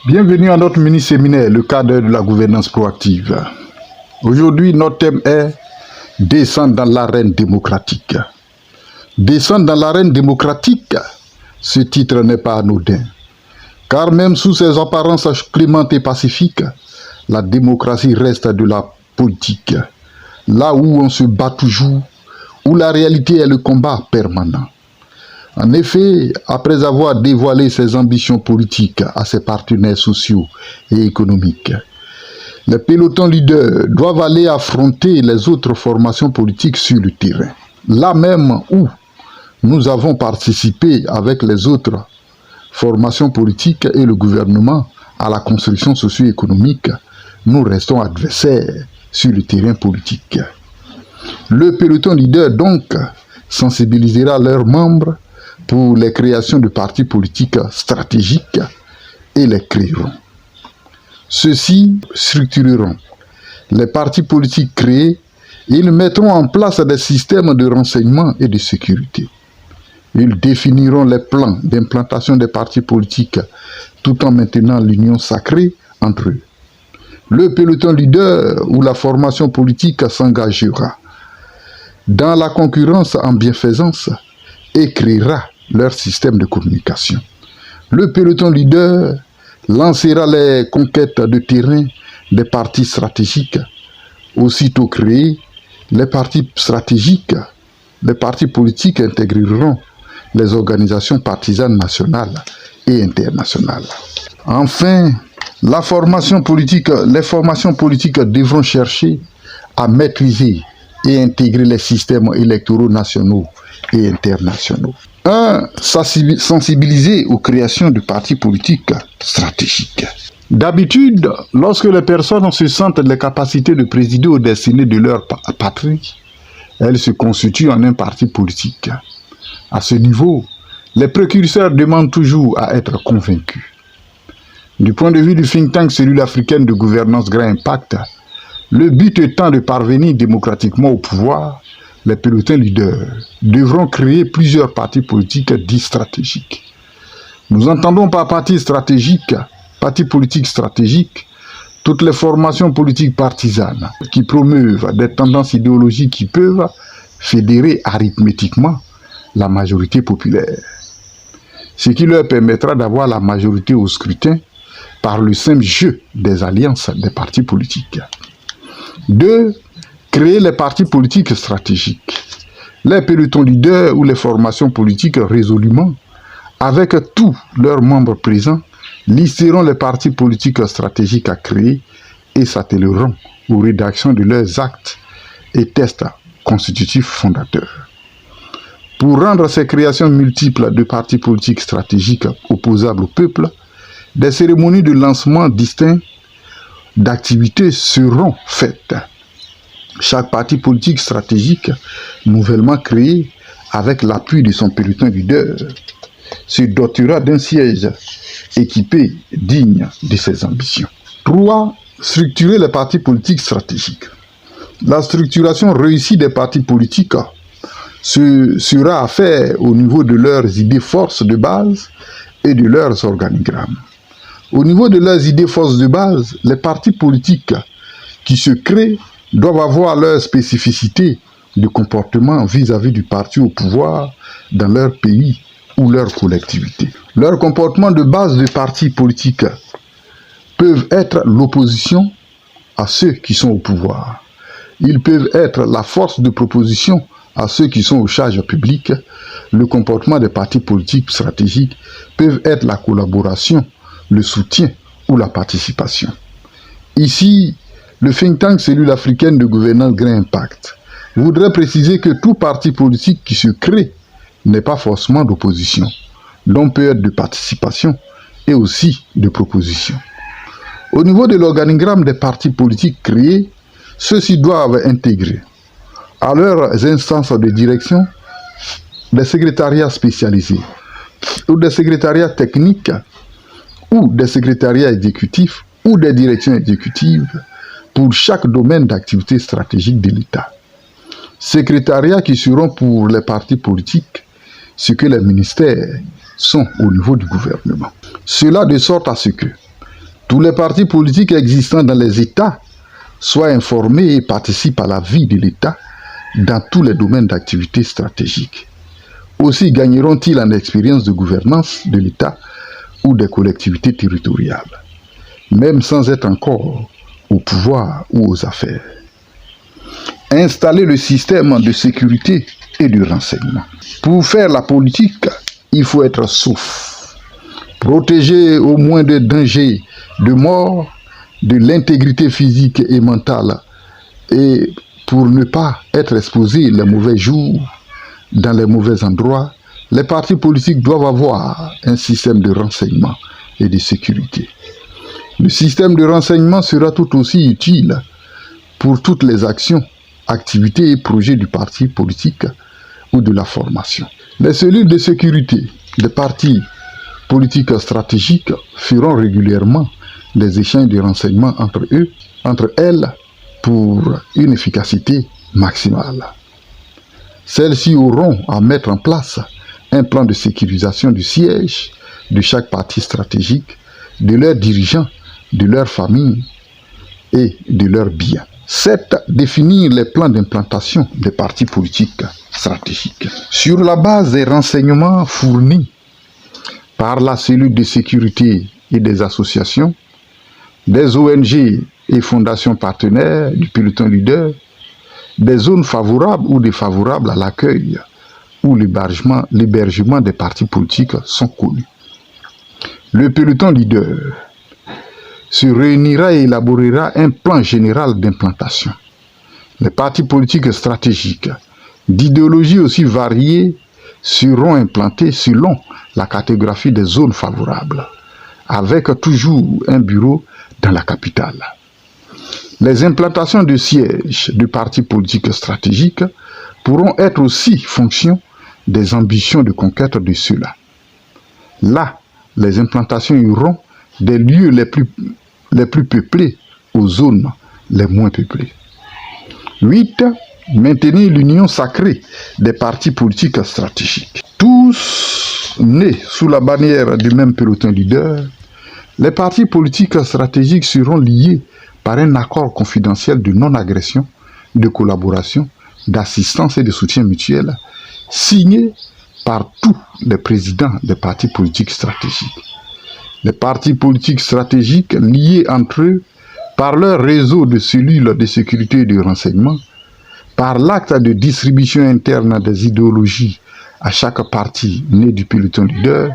Bienvenue à notre mini-séminaire, le cadre de la gouvernance proactive. Aujourd'hui, notre thème est « Descendre dans l'arène démocratique ». Descendre dans l'arène démocratique, ce titre n'est pas anodin. Car même sous ses apparences clémentes et pacifiques, la démocratie reste de la politique. Là où on se bat toujours, où la réalité est le combat permanent. En effet, après avoir dévoilé ses ambitions politiques à ses partenaires sociaux et économiques, les pelotons leaders doivent aller affronter les autres formations politiques sur le terrain. Là même où nous avons participé avec les autres formations politiques et le gouvernement à la construction socio-économique, nous restons adversaires sur le terrain politique. Le peloton leader donc sensibilisera leurs membres pour les créations de partis politiques stratégiques et les créeront. Ceux-ci structureront les partis politiques créés et ils mettront en place des systèmes de renseignement et de sécurité. Ils définiront les plans d'implantation des partis politiques tout en maintenant l'union sacrée entre eux. Le peloton leader ou la formation politique s'engagera dans la concurrence en bienfaisance et créera leur système de communication. Le peloton leader lancera les conquêtes de terrain des partis stratégiques. Aussitôt créés, les partis stratégiques, les partis politiques intégreront les organisations partisanes nationales et internationales. Enfin, les formations politiques devront chercher à maîtriser et intégrer les systèmes électoraux nationaux et internationaux. 1. Sensibiliser aux créations de partis politiques stratégiques. D'habitude, lorsque les personnes se sentent les capacités de présider aux destinées de leur patrie, elles se constituent en un parti politique. À ce niveau, les précurseurs demandent toujours à être convaincus. Du point de vue du think tank Cellule africaine de gouvernance Grand Impact, le but étant de parvenir démocratiquement au pouvoir, les pelotons leaders devront créer plusieurs partis politiques dits stratégiques. Nous entendons par parti politique stratégique, toutes les formations politiques partisanes qui promeuvent des tendances idéologiques qui peuvent fédérer arithmétiquement la majorité populaire, ce qui leur permettra d'avoir la majorité au scrutin par le simple jeu des alliances des partis politiques. 2. Créer les partis politiques stratégiques. Les pelotons leaders ou les formations politiques résolument, avec tous leurs membres présents, listeront les partis politiques stratégiques à créer et s'attelleront aux rédactions de leurs actes et tests constitutifs fondateurs. Pour rendre ces créations multiples de partis politiques stratégiques opposables au peuple, des cérémonies de lancement distinctes d'activités seront faites. Chaque parti politique stratégique nouvellement créé, avec l'appui de son peloton leader, se dotera d'un siège équipé digne de ses ambitions. 3. Structurer les partis politiques stratégiques. La structuration réussie des partis politiques sera à faire au niveau de leurs idées forces de base et de leurs organigrammes. Au niveau de leurs idées forces de base, les partis politiques qui se créent doivent avoir leur spécificité de comportement vis-à-vis du parti au pouvoir dans leur pays ou leur collectivité. Leur comportement de base de partis politiques peuvent être l'opposition à ceux qui sont au pouvoir. Ils peuvent être la force de proposition à ceux qui sont aux charges publiques. Le comportement des partis politiques stratégiques peuvent être la collaboration, le soutien ou la participation. Ici, le think tank Cellule africaine de gouvernance Grand Impact voudrait préciser que tout parti politique qui se crée n'est pas forcément d'opposition, donc peut être de participation et aussi de proposition. Au niveau de l'organigramme des partis politiques créés, ceux-ci doivent intégrer à leurs instances de direction des secrétariats spécialisés ou des secrétariats techniques ou des secrétariats exécutifs ou des directions exécutives pour chaque domaine d'activité stratégique de l'État. Secrétariats qui seront pour les partis politiques ce que les ministères sont au niveau du gouvernement. Cela de sorte à ce que Tous les partis politiques existants dans les États soient informés et participent à la vie de l'État dans tous les domaines d'activité stratégique. Aussi gagneront-ils en expérience de gouvernance de l'État ou des collectivités territoriales, même sans être encore au pouvoir ou aux affaires. Installer le système de sécurité et de renseignement. Pour faire la politique, il faut être souffle, protéger au moins des dangers de mort, de l'intégrité physique et mentale, et pour ne pas être exposé les mauvais jours dans les mauvais endroits, les partis politiques doivent avoir un système de renseignement et de sécurité. Le système de renseignement sera tout aussi utile pour toutes les actions, activités et projets du parti politique ou de la formation. Les cellules de sécurité des partis politiques stratégiques feront régulièrement des échanges de renseignements entre elles, pour une efficacité maximale. Celles-ci auront à mettre en place un plan de sécurisation du siège de chaque parti stratégique, de leurs dirigeants, de leurs familles et de leurs biens. 7. Définir les plans d'implantation des partis politiques stratégiques. Sur la base des renseignements fournis par la cellule de sécurité et des associations, des ONG et fondations partenaires du peloton leader, des zones favorables ou défavorables à l'accueil ou l'hébergement des partis politiques sont connus. Le peloton leader se réunira et élaborera un plan général d'implantation. Les partis politiques stratégiques d'idéologies aussi variées seront implantés selon la cartographie des zones favorables, avec toujours un bureau dans la capitale. Les implantations de sièges de partis politiques stratégiques pourront être aussi fonction des ambitions de conquête de ceux-là. Là, les implantations iront des lieux les plus peuplés aux zones les moins peuplées. 8. Maintenir l'union sacrée des partis politiques stratégiques. Tous nés sous la bannière du même peloton leader, les partis politiques stratégiques seront liés par un accord confidentiel de non-agression, de collaboration, d'assistance et de soutien mutuel, signé par tous les présidents des partis politiques stratégiques. Les partis politiques stratégiques liés entre eux par leur réseau de cellules de sécurité et de renseignement, par l'acte de distribution interne des idéologies à chaque parti né du peloton leader,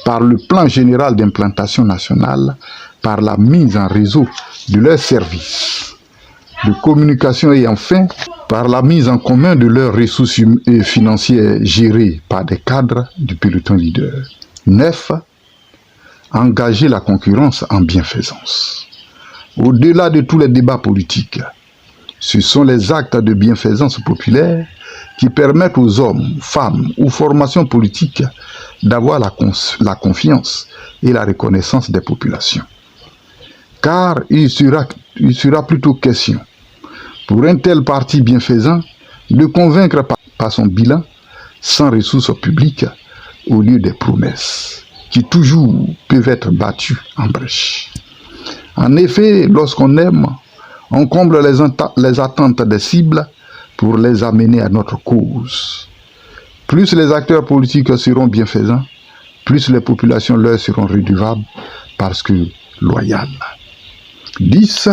par le plan général d'implantation nationale, par la mise en réseau de leurs services de communication et enfin par la mise en commun de leurs ressources financières gérées par des cadres du peloton leader. 9. Engager la concurrence en bienfaisance. Au-delà de tous les débats politiques, ce sont les actes de bienfaisance populaire qui permettent aux hommes, femmes ou formations politiques d'avoir la confiance et la reconnaissance des populations. Car il sera plutôt question, pour un tel parti bienfaisant, de convaincre par son bilan, sans ressources publiques, au lieu des promesses, qui toujours peuvent être battues en brèche. En effet, lorsqu'on aime, on comble les attentes des cibles pour les amener à notre cause. Plus les acteurs politiques seront bienfaisants, plus les populations leur seront redevables parce que loyales. 10.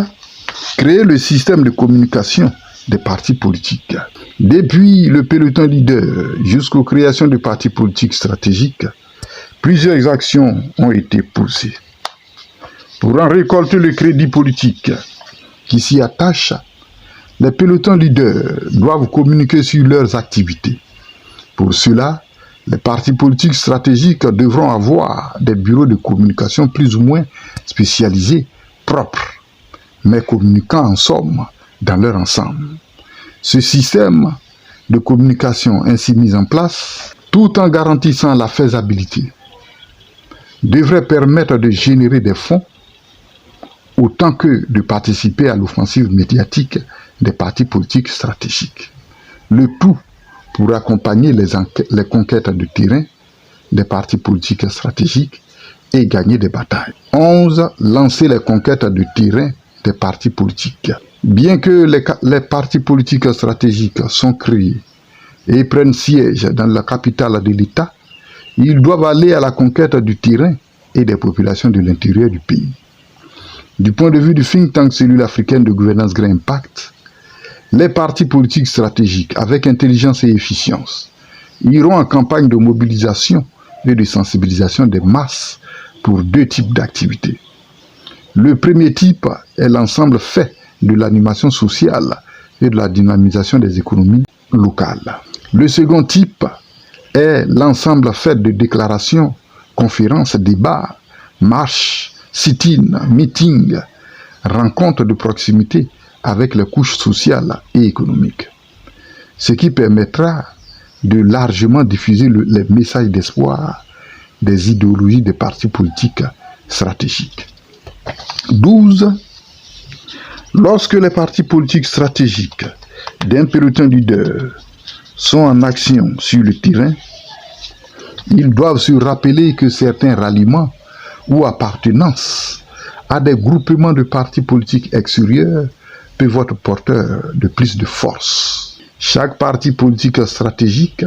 Créer le système de communication des partis politiques. Depuis le peloton leader jusqu'aux créations de partis politiques stratégiques, plusieurs actions ont été posées. Pour en récolter le crédit politique qui s'y attache, les pelotons leaders doivent communiquer sur leurs activités. Pour cela, les partis politiques stratégiques devront avoir des bureaux de communication plus ou moins spécialisés, propres, mais communiquant en somme dans leur ensemble. Ce système de communication ainsi mis en place, tout en garantissant la faisabilité, devrait permettre de générer des fonds autant que de participer à l'offensive médiatique des partis politiques stratégiques. Le tout pour accompagner les conquêtes de terrain des partis politiques stratégiques et gagner des batailles. 11. Lancer les conquêtes de terrain des partis politiques. Bien que les partis politiques stratégiques sont créés et prennent siège dans la capitale de l'État, ils doivent aller à la conquête du terrain et des populations de l'intérieur du pays. Du point de vue du think tank cellule africaine de gouvernance Grand Impact, les partis politiques stratégiques, avec intelligence et efficience, iront en campagne de mobilisation et de sensibilisation des masses pour 2 types d'activités. Le premier type est l'ensemble fait de l'animation sociale et de la dynamisation des économies locales. Le second type est l'ensemble fait de déclarations, conférences, débats, marches, sit-in, meetings, rencontres de proximité avec les couches sociales et économiques. Ce qui permettra de largement diffuser les messages d'espoir des idéologies des partis politiques stratégiques. 12. Lorsque les partis politiques stratégiques d'un peloton leader sont en action sur le terrain, ils doivent se rappeler que certains ralliements ou appartenances à des groupements de partis politiques extérieurs peuvent être porteurs de plus de force. Chaque parti politique stratégique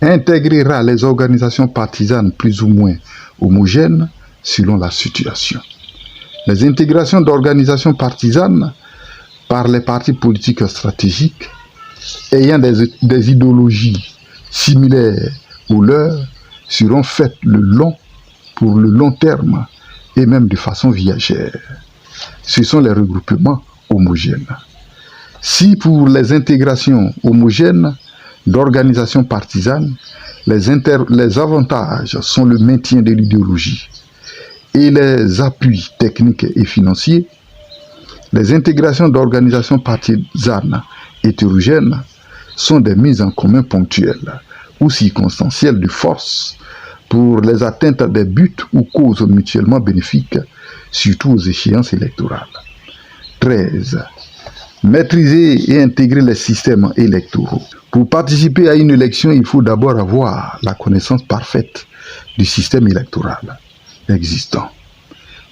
intégrera les organisations partisanes plus ou moins homogènes selon la situation. Les intégrations d'organisations partisanes par les partis politiques stratégiques ayant des idéologies similaires aux leurs seront faites pour le long terme et même de façon viagère. Ce sont les regroupements homogènes. Si pour les intégrations homogènes d'organisations partisanes, les avantages sont le maintien de l'idéologie et les appuis techniques et financiers, les intégrations d'organisations partisanes hétérogènes sont des mises en commun ponctuelles ou circonstancielles de force pour les atteintes des buts ou causes mutuellement bénéfiques, surtout aux échéances électorales. 13. Maîtriser et intégrer les systèmes électoraux. Pour participer à une élection, il faut d'abord avoir la connaissance parfaite du système électoral existant.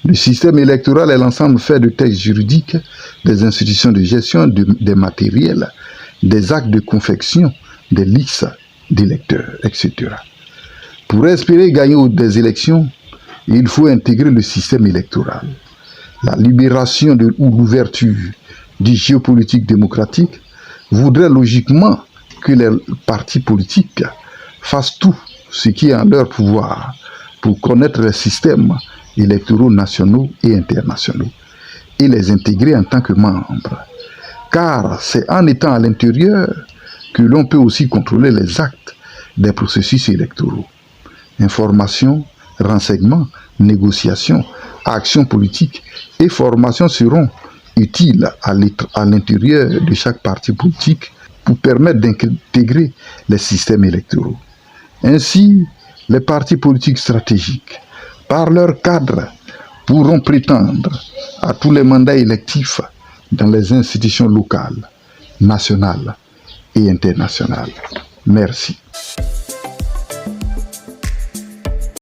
Le système électoral est l'ensemble fait de textes juridiques, des institutions de gestion, des matériels, des actes de confection, des listes d'électeurs, etc. Pour espérer gagner des élections, il faut intégrer le système électoral. La libération ou l'ouverture du géopolitique démocratique voudrait logiquement que les partis politiques fassent tout ce qui est en leur pouvoir pour connaître les systèmes électoraux nationaux et internationaux et les intégrer en tant que membres. Car c'est en étant à l'intérieur que l'on peut aussi contrôler les actes des processus électoraux. Information, renseignement, négociation, action politique et formation seront utiles à l'intérieur de chaque parti politique pour permettre d'intégrer les systèmes électoraux. Ainsi, les partis politiques stratégiques, par leur cadre, pourront prétendre à tous les mandats électifs dans les institutions locales, nationales et internationales. Merci.